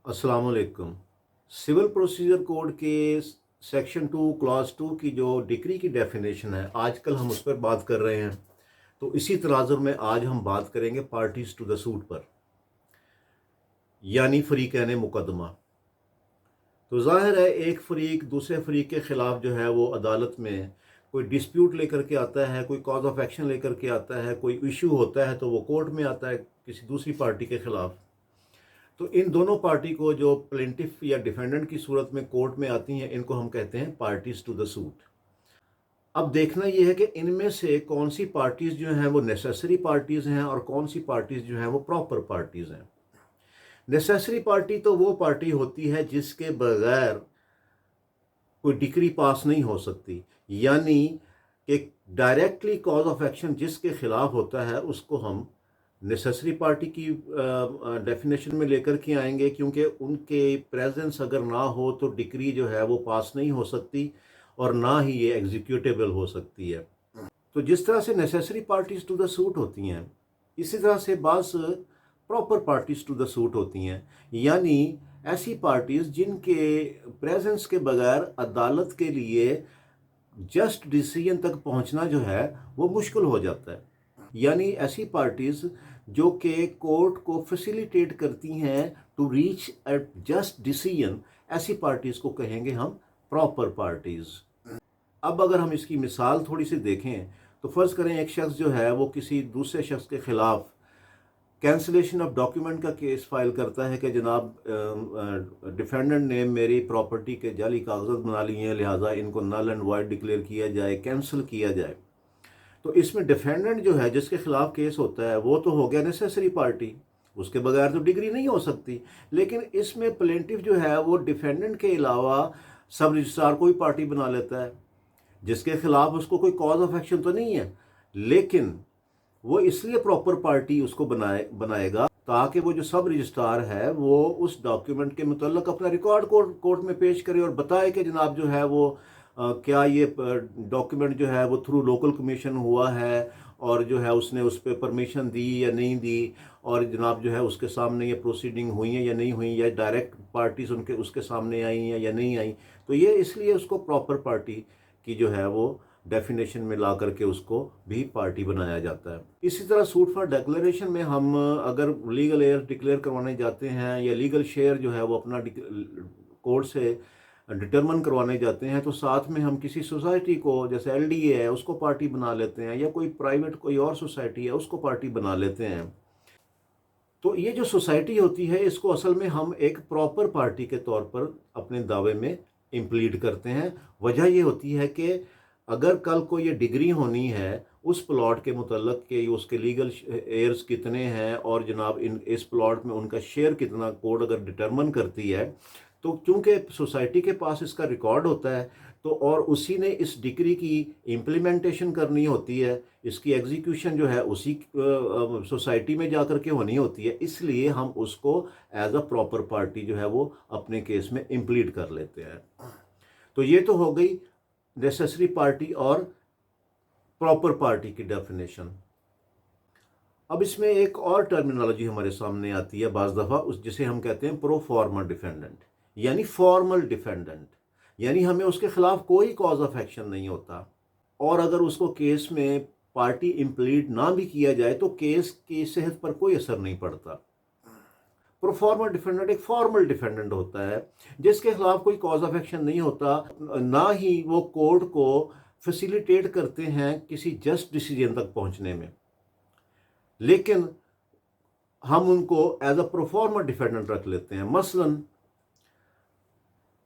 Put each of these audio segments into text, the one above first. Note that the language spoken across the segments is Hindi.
अस्सलाम वालेकुम। सिविल प्रोसीजर कोड के सेक्शन 2 क्लास 2 की जो डिक्री की डेफिनेशन है, आजकल हम उस पर बात कर रहे हैं। तो इसी तनाजुर में आज हम बात करेंगे पार्टीज टू द सूट पर, यानी फरीकैन मुकदमा। तो जाहिर है एक फरीक दूसरे फरीक के ख़िलाफ़ जो है वो अदालत में कोई डिस्प्यूट लेकर के आता है, कोई कॉज ऑफ एक्शन लेकर के आता है, कोई इशू होता है तो वो कोर्ट में आता है किसी दूसरी पार्टी के ख़िलाफ़। तो इन दोनों पार्टी को जो प्लेंटिफ या डिफेंडेंट की सूरत में कोर्ट में आती हैं, इनको हम कहते हैं पार्टीज टू द सूट। अब देखना यह है कि इनमें से कौन सी पार्टीज जो हैं वो नेसेसरी पार्टीज हैं और कौन सी पार्टीज जो हैं वो प्रॉपर पार्टीज हैं। नेसेसरी पार्टी तो वो पार्टी होती है जिसके बगैर कोई डिक्री पास नहीं हो सकती, यानी कि डायरेक्टली कॉज ऑफ एक्शन जिसके खिलाफ होता है उसको हम नेसेसरी पार्टी की डेफिनेशन में लेकर के आएंगे, क्योंकि उनके प्रेजेंस अगर ना हो तो डिक्री जो है वो पास नहीं हो सकती और ना ही ये एग्जीक्यूटेबल हो सकती है। तो जिस तरह से necessary parties to the suit होती हैं, इसी तरह से बास proper parties to the suit होती हैं, यानी ऐसी पार्टीज जिनके प्रेजेंस के बगैर अदालत के लिए जस्ट डिसीजन तक पहुंचना जो है वो मुश्किल हो जाता है। यानी ऐसी पार्टीज जो कि कोर्ट को फैसिलिटेट करती हैं to reach a just decision, ऐसी पार्टीज को कहेंगे हम प्रॉपर पार्टीज। अब अगर हम इसकी मिसाल थोड़ी सी देखें तो फ़र्ज़ करें एक शख्स जो है वो किसी दूसरे शख्स के ख़िलाफ़ कैंसिलेशन ऑफ डॉक्यूमेंट का केस फाइल करता है कि जनाब डिफेंडेंट ने मेरी प्रॉपर्टी के जाली कागजात बना लिए हैं, लिहाजा इनको नल एंड वाइड डिक्लेयर किया जाए, कैंसिल किया जाए। तो इसमें डिफेंडेंट जो है जिसके खिलाफ केस होता है वो तो हो गया नेसेसरी पार्टी, उसके बगैर तो डिग्री नहीं हो सकती। लेकिन इसमें प्लेंटिफ जो है वो डिफेंडेंट के अलावा सब रजिस्ट्रार कोई पार्टी बना लेता है जिसके खिलाफ उसको कोई कॉज ऑफ एक्शन तो नहीं है, लेकिन वो इसलिए प्रॉपर पार्टी उसको बनाएगा ताकि वो जो सब रजिस्ट्रार है वो उस डॉक्यूमेंट के मुतल्लक अपना रिकॉर्ड कोर्ट में पेश करे और बताए कि जनाब जो है वो क्या ये डॉक्यूमेंट जो है वो थ्रू लोकल कमीशन हुआ है और जो है उसने उस पर परमिशन दी या नहीं दी, और जनाब जो है उसके सामने ये प्रोसीडिंग हुई है या नहीं हुई, या डायरेक्ट पार्टीज उसके सामने आई हैं या नहीं आई। तो ये इसलिए उसको प्रॉपर पार्टी की जो है वो डेफिनेशन में ला करके उसको भी पार्टी बनाया जाता है। इसी तरह सूट फॉर डिक्लेरेशन में हम अगर लीगल एयर डिक्लेयर करवाने जाते हैं या लीगल शेयर जो है वो अपना कोर्ट से डिटरमिन करवाने जाते हैं, तो साथ में हम किसी सोसाइटी को, जैसे एलडीए है, उसको पार्टी बना लेते हैं, या कोई प्राइवेट कोई और सोसाइटी है उसको पार्टी बना लेते हैं। तो ये जो सोसाइटी होती है इसको असल में हम एक प्रॉपर पार्टी के तौर पर अपने दावे में इंप्लीड करते हैं। वजह ये होती है कि अगर कल को ये डिग्री होनी है उस प्लॉट के मुतल्लक के उसके लीगल एयर्स कितने हैं और जनाब इस प्लॉट में उनका शेयर कितना, कोर्ट अगर डिटरमिन करती है, तो क्योंकि सोसाइटी के पास इसका रिकॉर्ड होता है तो और उसी ने इस डिग्री की इम्प्लीमेंटेशन करनी होती है, इसकी एग्जीक्यूशन जो है उसी सोसाइटी में जाकर के होनी होती है, इसलिए हम उसको एज अ प्रॉपर पार्टी जो है वो अपने केस में इम्प्लीड कर लेते हैं। तो ये तो हो गई नेसेसरी पार्टी और प्रॉपर पार्टी की डेफिनेशन। अब इसमें एक और टर्मिनोलॉजी हमारे सामने आती है बाज़ दफ़ा, उस जिसे हम कहते हैं प्रो फॉर्मा डिफेंडेंट, यानी फॉर्मल डिफेंडेंट, यानी हमें उसके खिलाफ कोई कॉज ऑफ एक्शन नहीं होता और अगर उसको केस में पार्टी इम्प्लीड ना भी किया जाए तो केस की सेहत पर कोई असर नहीं पड़ता। प्रोफॉर्मा डिफेंडेंट एक फॉर्मल डिफेंडेंट होता है जिसके खिलाफ कोई कॉज ऑफ एक्शन नहीं होता, ना ही वो कोर्ट को फैसिलिटेट करते हैं किसी जस्ट डिसीजन तक पहुंचने में, लेकिन हम उनको एज अ प्रोफॉर्मा डिफेंडेंट रख लेते हैं। मसलन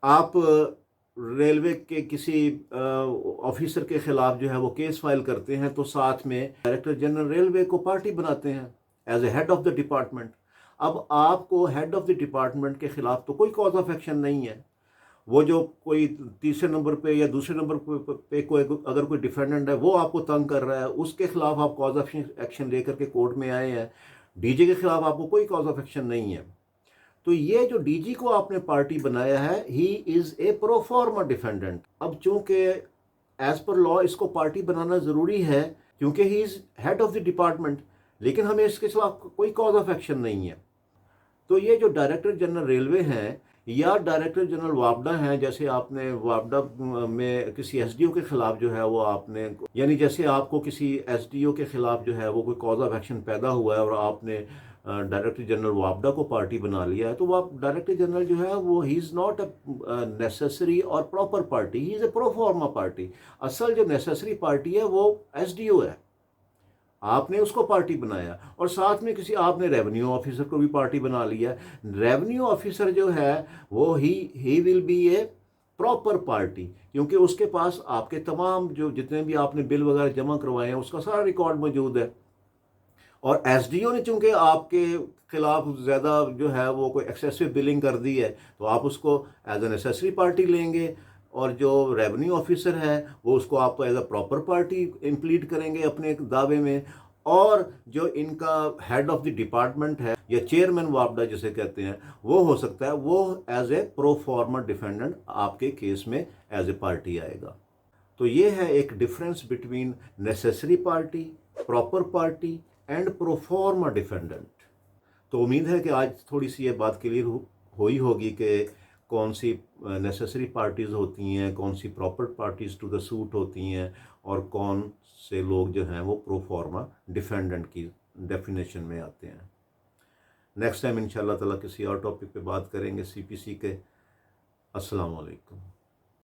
आप रेलवे के किसी ऑफिसर के खिलाफ जो है वो केस फाइल करते हैं तो साथ में डायरेक्टर जनरल रेलवे को पार्टी बनाते हैं as a head of the department. अब आपको हेड ऑफ द डिपार्टमेंट के खिलाफ तो कोई कॉज ऑफ एक्शन नहीं है, वो जो कोई तीसरे नंबर पे या दूसरे नंबर पे कोई अगर कोई डिफेंडेंट है वो आपको तंग कर रहा है, उसके खिलाफ आप कॉज ऑफ एक्शन लेकर के कोर्ट में आए हैं। डीजी के खिलाफ आपको कोई कॉज ऑफ एक्शन नहीं है, तो ये जो डीजी को आपने पार्टी बनाया है, ही इज ए प्रो फॉर्मा डिफेंडेंट। अब चूंकि एज पर लॉ इसको पार्टी बनाना जरूरी है क्योंकि he is head of the department, लेकिन हमें इसके खिलाफ कोई कॉज ऑफ एक्शन नहीं है। तो ये जो डायरेक्टर जनरल रेलवे हैं या डायरेक्टर जनरल वापडा हैं, जैसे आपने वापडा में किसी एसडीओ के खिलाफ जो है वो आपने, यानी जैसे आपको किसी एसडीओ के खिलाफ जो है वो कोई कॉज ऑफ एक्शन पैदा हुआ है और आपने डायरेक्टर जनरल वापडा को पार्टी बना लिया है, तो वो डायरेक्टर जनरल जो है वो he is not a necessary और proper party, he is a proforma party. असल जो नेसेसरी पार्टी है वो एसडीओ है, आपने उसको पार्टी बनाया और साथ में किसी आपने रेवेन्यू ऑफिसर को भी पार्टी बना लिया। रेवेन्यू ऑफिसर जो है वो he will be A proper party, क्योंकि उसके पास आपके तमाम जो जितने भी आपने बिल वगैरह जमा करवाए हैं उसका सारा रिकॉर्ड मौजूद है। और एसडीओ ने चूंकि आपके खिलाफ ज़्यादा जो है वो कोई एक्सेसिव बिलिंग कर दी है, तो आप उसको एज ए नेसेसरी पार्टी लेंगे, और जो रेवेन्यू ऑफिसर है वो उसको आपको एज अ प्रॉपर पार्टी इम्प्लीट करेंगे अपने दावे में। और जो इनका हेड ऑफ द डिपार्टमेंट है या चेयरमैन वापडा जिसे कहते हैं, वो हो सकता है वो एज ए प्रो फॉर्मा डिफेंडेंट आपके केस में एज ए पार्टी आएगा। तो ये है एक difference between necessary party, proper party and proforma defendant. तो उम्मीद है कि आज थोड़ी सी ये बात क्लियर हुई होगी कि कौन सी नेसेसरी पार्टीज़ होती हैं, कौन सी proper parties to the suit होती हैं, और कौन से लोग जो हैं वो प्रोफॉर्मा डिफेंडेंट की डेफिनेशन में आते हैं। नेक्स्ट टाइम इंशाल्लाह ताला किसी और टॉपिक पे बात करेंगे सीपीसी के। अस्सलाम वालेकुम।